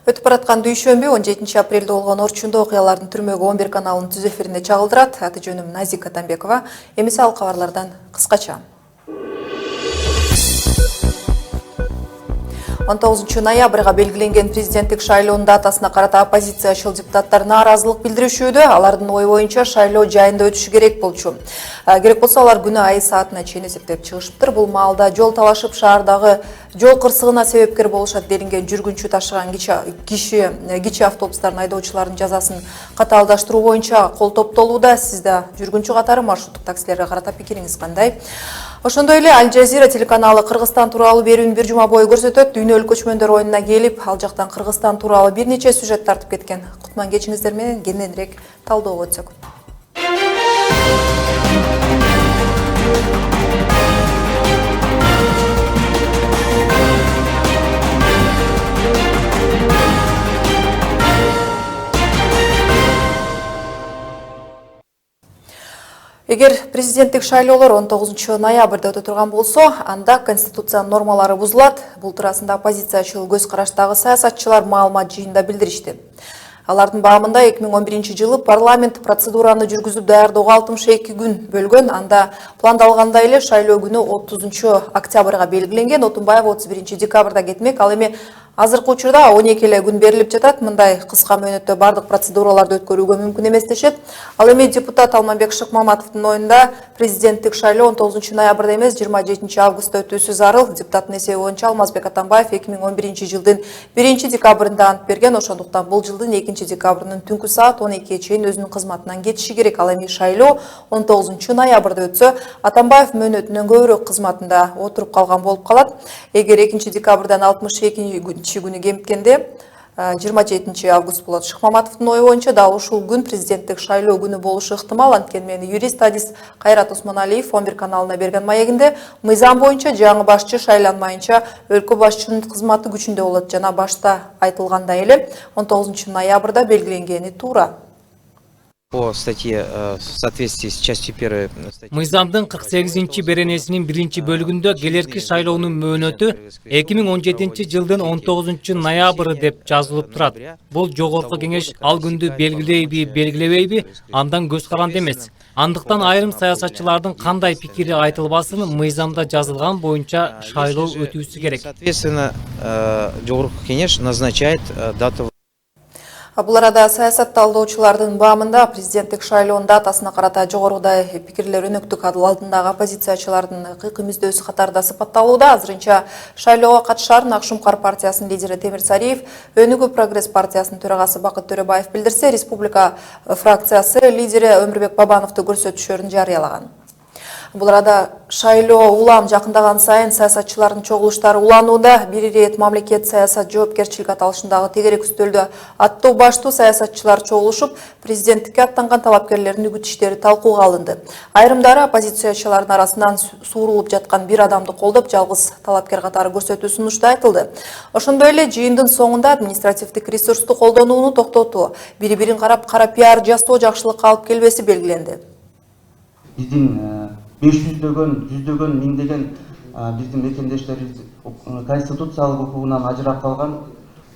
Өтүп бараткан дүйшөмбү 17 апрелде болгон Орчундо окуялардын түрмөгү 11 каналынын түз эфирине чагылдырат. Аты жөнүм Назик Атамбекова. Эмесе ал кабарлардан кыскача. 19 ноябрга белгиленген президенттик шайлоонун датасына карата оппозициячыл депутаттар нааразылык билдиришүүдө. Алардын ою боюнча шайлоо жайында өтүшү керек болчу. Керек болсо алар күнү ай саатына чейин эсептеп чыгышыптыр. Бул маалда жол талашып шаардагы жол кырсыгына себепкер болушат делинген жүргүнчү ташыган кичи автобустардын айдоочулардын жазасын катаалдаштыруу боюнча кол топтолууда. Сизде жүргүнчү катары маршруттук таксилерге карата пикириңиз кандай? Ошондой эле Аль Жазира телеканалы Кыргызстан тууралуу берүүнү бир жума бою көрсөтөт. Дүйнөлүк көчмөндөр оюнуна келип, ал жактан Кыргызстан тууралуу бир нече сюжет тартып кеткен. Кутман кечиңиздер менен кененирээк талдоого өтсөк. Эгер президенттик шайлоолор 19 ноябрда өтө турган болсо, анда конституциянын нормалары бузулат. Бул туурасында оппозициячыл көз караштагы саясатчылар маалымат жыйында билдиришти. Алардын баамында 2011 жылы парламент процедураны жүргүзүп даярдоого 62 күн бөлгөн. Анда пландалгандай эле шайлоо күнү 30 октябрга белгиленген. Отунбаев 31 декабрда кетмек. Ал эми азыркы учурда 12 эле күн берилип жатат. Мындай кыска мөөнөттө бардык процедураларды өткөрүүгө мүмкүн эмес дешет. Ал эми депутат Алманбек Шыкмаматовдун оюнда президенттик шайлоо 19 ноябрда эмес 27 августта өтүүсү зарыл. Депутаттын эсеби боюнча Алмазбек Атамбаев 2011 жылдын 1 декабрында ант берген. Ошондуктан бул жылдын 2 декабрынын түнкү саат 12 чейин өзүнүн кызматынан кетиши керек. Ал эми шайлоо 19 ноябрда өтсө, Атамбаев мөөнөтүнөн көбүрөөк кызматында отуруп калган болуп калат. Эгер 2 декабрдан 62 күнү кемиткенде 27 август болот. Шыкмаматовдун ою боюнча дал ушул күн президенттик шайлоо күнү болушу ыктымал. Анткени юрист адис Кайрат Осмоналиев 11 каналына берген маегинде мыйзам боюнча жаңы башчы шайланмайынча өлкө башчынын кызматы күчүндө болот жана башта айтылгандай эле 19 ноябрда белгиленгени туура. По статье в соответствии с частью 1 Мыйзамдын 48 беренесинин 1 бөлүгүндө келерки шайлоонун мөөнөтү 2017 жылдын 19 ноябры деп жазылып турат. Бул жогорку кеңеш ал күндү белгилейби, белгилебейби, андан көз каранды эмес. Андыктан айрым саясатчылардын кандай пикири айтылбасын мыйзамда жазылган боюнча шайлоо өтүүсү керек. Соответственно, жогорку кеңеш назначает дату. Бул арада саясат талдоочулардын баамында президенттик шайлоонун датасына карата жогорудай пикирлер өнөктүк алдындагы оппозициячылардын кыйкы-мүздөөсү катарында сыпатталууда. Азырынча шайлоого катышарын Ак Шумкар партиясынын лидери Темир Сариев, Өнүгүү прогресс партиясынын төрагасы Бакыт Төрөбаев билдирсе, республика фракциясы лидери Өмүрбек Бабановду көрсөтүшөрүн жарыялаган. Бул арада шайлоо улам жакындаган сайын саясатчылардын чогулуштары уланууда. Бир ирет мамлекет саясат жоопкерчилик аталышындагы тегерек үстөлдө аттуу баштуу саясатчылар чогулушуп, президенттикке аттанган талапкерлердин үгүт иштери талкууга алынды. Айрымдары оппозициячылардын арасынан суурулуп жаткан бир адамды колдоп, жалгыз талапкер катары көрсөтүү сунушту айтылды. Ошондой эле жыйындын соңунда административдик ресурсту колдонууну токтотуу, бири-бирин карап кара пиар жасоо жакшылыкка алып келбеси белгиленди. Биздин 500-дөгөн, миңдеген биздин мекендештерибиз конституциялык укугунан ажырап калган.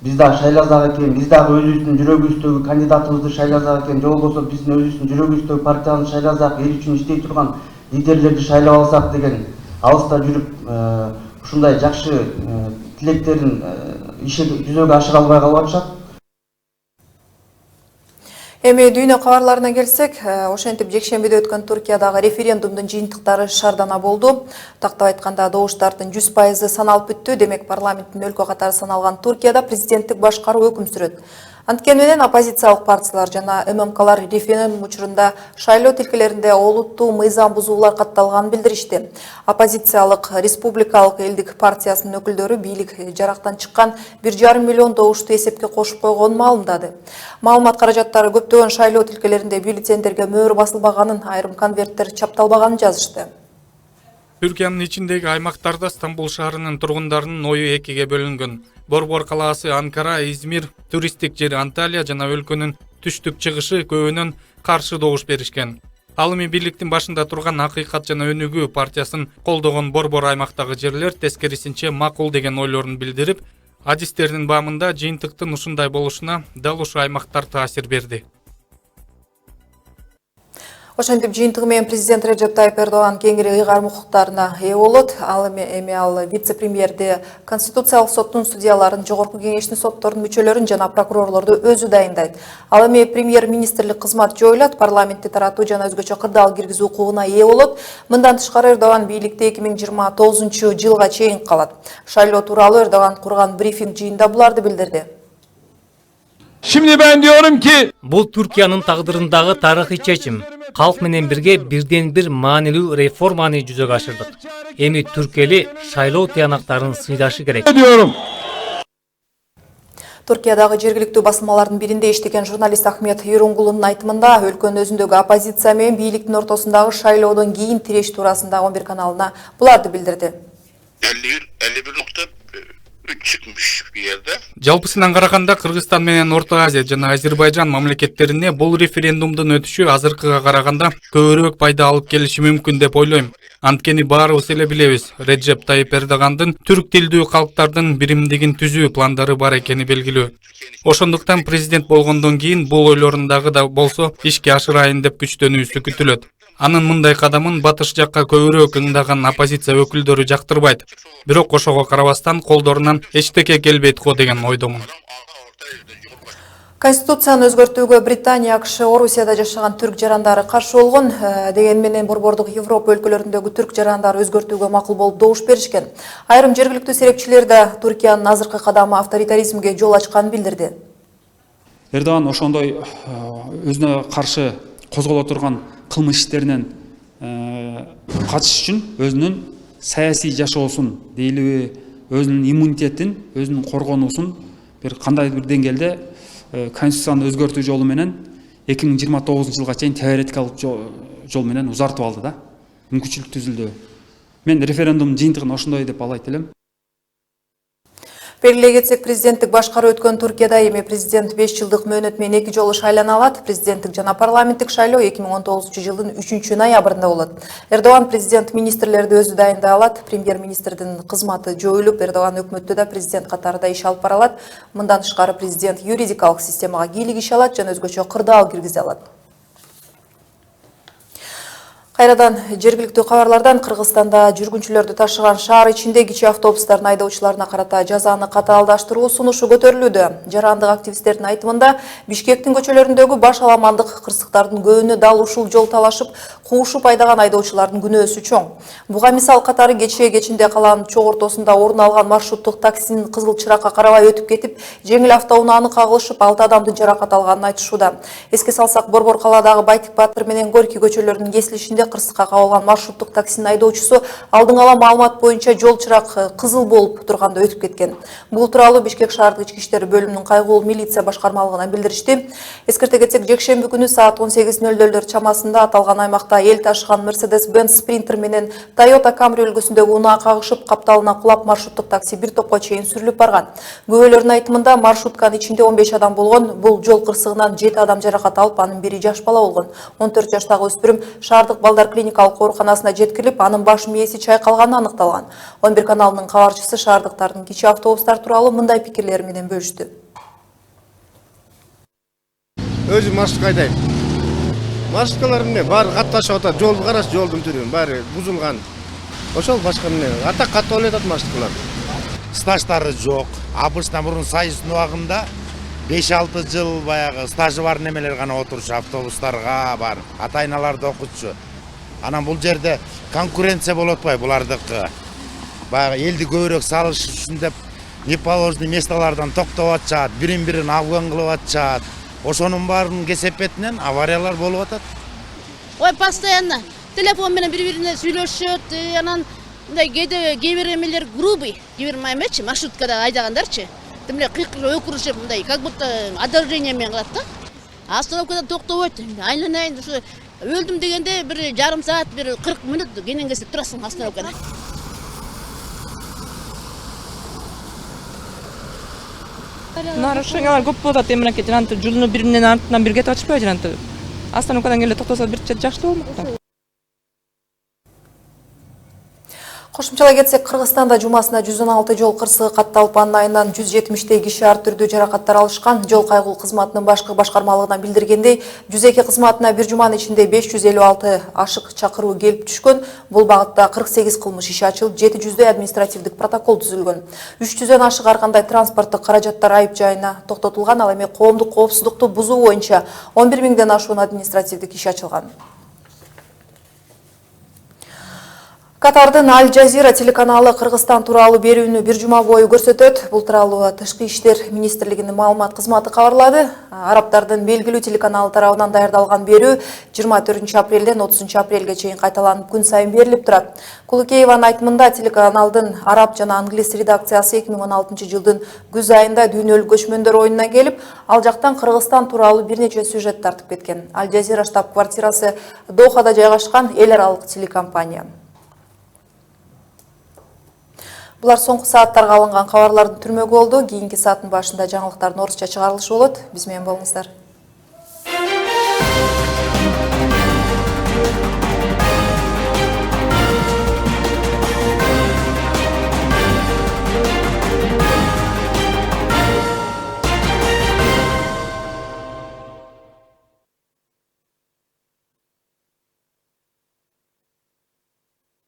Биз дагы шайласак экен, биз дагы өзүбүздүн жүрөгүбүздөгү кандидатыбызды шайласак экен, же болбосо биздин өзүбүздүн жүрөгүбүздөгү партияны шайласак, эл үчүн иштей турган лидерлерди шайлап алсак деген алыста жүрүп, ушундай жакшы тилектерин жүзөгө ашыра албай калып атышат. Эми дүйнө кабарларына келсек, ошентип жекшембиде өткөн Туркиядагы референдумдун жыйынтыктары шаардана болду. Тактап айтканда добуштардын 100% саналып бүттү. Демек парламенттин өлкө катары саналган Туркияда президенттик башкаруу өкүм сүрөт. Анткени менен оппозициялык партиялар жана ММКлар референдум учурунда шайлоо тилкелеринде олуттуу мыйзам бузуулар катталганын билдиришти. Оппозициялык республикалык элдик партиясынын өкүлдөрү бийлик жарактан чыккан 1,5 миллион добушту эсепке кошуп койгонун маалымдады. Маалымат каражаттары көптөгөн шайлоо тилкелеринде бюллетендерге мөөр басылбаганын, айрым конверттер чапталбаганын жазышты. Түркиянын ичиндеги аймактарда Стамбул шаарынын тургундарынын ою экиге бөлүнгөн. Борбор калаасы Анкара, Измир, туристтик жери Анталия жана өлкөнүн түштүк чыгышы көбүнөн каршы добуш беришкен. Ал эми бийликтин башында турган Акыйкат жана Өнүгүү партиясын колдогон борбор аймактагы жерлер тескерисинче макул деген ойлорун билдирип, Адистердин баамында жыйынтыктын ушундай болушуна дал ушул аймактар таасир берди. Ошентип жыйынтыгы менен президент Реджеп Тайып Эрдоган кеңири ыйгарым укуктарына ээ болот. Ал эми вице-премьерди Конституциялык соттун судьяларын, жогорку кеңештин соттордун мүчөлөрүн жана прокурорлорду өзү дайындайт. Ал эми премьер-министрлик кызмат жоюлат, парламентти таратуу жана өзгөчө кырдаал киргизүү укугуна ээ болот. Мындан тышкары Эрдоган бийликте 2029-жылга чейин калат. Шайлоо тууралуу Эрдоган курган брифинг жыйында буларды билдирди. Şimdi ben diyorum ki Бул Түркиянын тагдырындагы тарыхый чечим. Калк менен бирге бирден бир маанилүү реформаны жүзөгө ашырдык. Эми түрк эли шайлоо тыянактарын сыйдашы керек. diyorum. Түркиядагы жергиликтүү басылмалардын биринде иштеген журналист Ахмет Юрунгулунун айтымында өлкөнүн өзүндөгү оппозиция менен бийликтин ортосундагы шайлоодон кийин тиреш туурасында 11 каналына буларды билдирди. 51.3 çıkmış bir yerde. Жалпысынан караганда Кыргызстан менен Орто Азия жана Азербайжан мамлекеттерине бул референдумдун өтүшү азыркыга караганда көбүрөөк пайда алып келиши мүмкүн деп ойлойм. Анткени баарыбыз эле билебиз, Реджеп Тайып Эрдогандын түрк тилдүү калктардын биримдигин түзүү пландары бар экени белгилүү. Ошондуктан президент болгондон кийин бул ойлорундагы да болсо ишке ашырайын деп күчтөнүүсү күтүлөт. Анын мындай кадамын батыш жакка көбүрөөк ыңдаган оппозиция өкүлдөрү жактырбайт. Бирок ошого карабастан колдорунан эчтеке келбейт го деген ойдомун. Конституцияны өзгөртүүгө Британия, АКШ, Орусияда жашаган түрк жарандары каршы болгон. Деген менен борбордук Европа өлкөлөрүндөгү түрк жарандары өзгөртүүгө макул болуп добуш беришкен. Айрым жергиликтүү серепчилер да Түркиянын азыркы кадамы авторитаризмге жол ачканын билдирди. Эрдоган ошондой өзүнө каршы козголо турган кылмыш иштеринен качыш үчүн өзүнүн саясий жашоосун дейлиби, өзүнүн иммунитетин, өзүнүн коргонуусун бир кандайдыр бир деңгээлде конституцияны өзгөртүү жолу менен 2029-жылга чейин теоретикалык жол менен узартып алды да. Мүмкүнчүлүк түзүлдү. Мен референдум жыйынтыгын ошондой деп алайт элем. Белгилей кетсек, президенттик башкаруу өткөн Түркияда эми президент 5 жылдык мөөнөт менен 2 жолу шайлана алат. Президенттик жана парламенттик шайлоо 2019-жылдын 3-ноябрында болот. Эрдоган президент министрлерди өзү дайындай алат. Премьер-министрдин кызматы жоюлуп, Эрдоган өкмөттө да президент катарында иш алып бара алат. Мындан тышкары президент юридикалык системага кийлигише алат жана өзгөчө кырдаал киргизе алат. Кайрадан жергиликтүү кабарлардан Кыргызстанда жүргүнчүлөрдү ташыган шаар ичинде кичи автобустардын айдоочуларына карата жазаны катаалдаштыруу сунушу көтөрүлүүдө. Жарандык активисттердин айтымында Бишкектин көчөлөрүндөгү баш аламандык кырсыктардын көбүнө дал ушул жол талашып, куушуп айдаган айдоочулардын күнөөсү чоң. Буга мисал катары кечинде калаанын чок ортосунда орун алган маршруттук таксинин кызыл чыракка карабай өтүп кетип, жеңил автоунааны кагылышып, 6 адамдын жаракат алганын айтышууда. Эске салсак, Борбор калаадагы Байтик Батыр менен Горький көчөлөрүнүн кесилишинде кырсыкка кабылган маршруттук таксинин айдоочусу алдын ала маалымат боюнча жол чырак кызыл болуп турганда өтүп кеткен. Бул тууралуу Бишкек шаардык ички иштер бөлүмүнүн кайгылуу милиция башкармалыгынан билдиришти. Эскерте кетсек, жекшемби күнү саат 18:00 чамасында аталган аймакта эл ташыган Mercedes-Benz Sprinter менен Toyota Camry үлгүсүндөгү унаа кагышып, капталына кулап маршруттук такси бир топко чейин сүрүлүп барган. Күбөлөрдүн айтымында маршрутканын ичинде 15 адам болгон. Бул жол кырсыгынан 7 адам жаракат алып, анын бири жаш бала болгон. 14 жаштагы өспүрүм шаардык балдар клиникалык ооруканасына жеткирилип, анын баш мээси чайкалганы аныкталган. 11 каналынын кабарчысы шаардыктардын кичи автобустар тууралуу мындай пикирлери менен бөлүштү. Өзүм маршрутка айдайм. Маршруткалар эмне баары катташып атат, жолду караш, жолдун түрү баары бузулган. Ошол башка эмне? Ата каттап эле атат маршруткалар. Стаждары жок. Обычно мурун Союздун убагында 5-6 жыл баягы стажы бар немелер гана отурушу автобустарга бар. Ата-аналарды окутчу. Анан бул жерде конкуренция болуп атпайбы булардыкы. Баягы элди көбүрөөк салыш үчүн деп неположный местолордон токтоп атышат, бирин-бирин обгон кылып атышат. Ошонун баарынын кесепетинен авариялар болуп атат. Ой, постоянно телефон менен бири-бирине сүйлөшөт, анан мындай кээ бир эмелер грубый, кээ бир эмечи, маршруткада айдагандарчы. Тимле кыйкырып өкүрүшүп, мындай как будто одолжение менен кылат да. Остановкада токтобойт. Айланайын, өлдүм дегенде бир жарым саат, бир 40 мүнөт кенен кесип турасың остановкада. Нарушениялар көп болуп атат, эмнеке жанагы жолдун биринин артынан бир кетип атышпайбы жанагы. Остановкадан келип токтосо бир жакшы болмок да. Кошумчалай кетсек, Кыргызстанда жумасына 116 жол кырсыгы катталып, анын айынан 170 киши ар түрдүү жаракаттар алышкан. Жол кайгылуу кызматынын башкы башкармалыгынан билдиргендей, 102 кызматына бир жуманын ичинде 556 ашык чакыруу келип түшкөн. Бул багытта 48 кылмыш иши ачылып, 700 административдик протокол түзүлгөн. 300дөн ашык ар кандай транспорттук каражаттар айып жайына токтотулган. Ал эми коомдук коопсуздукту бузуу боюнча 11 миңден ашуун административдик иш ачылган. Катардын Аль Жазира телеканалы Кыргызстан тууралуу берүүнү бир жума бою көрсөтөт. Бул тууралуу Тышкы иштер министрлигинин маалымат кызматы кабарлады. Арабтардын белгилүү телеканалы тарабынан даярдалган берүү 24 апрелден 30 апрелге чейин кайталанып, күн сайын берилип турат. Кулукееванын айтымында, телеканалдын араб жана англис редакциясы 2016 жылдын күз айында дүйнөлүк көчмөндөр оюнуна келип, ал жактан Кыргызстан тууралуу бир нече сюжет тартып кеткен. Аль Жазира штаб-квартирасы Дохада жайгашкан эл аралык телекомпания. Булар соңку сааттарга алынган кабарлардын түрмөгү болду. Кийинки сааттын башында жаңылыктардын орусча чыгарылышы болот. Биз менен болуңуздар.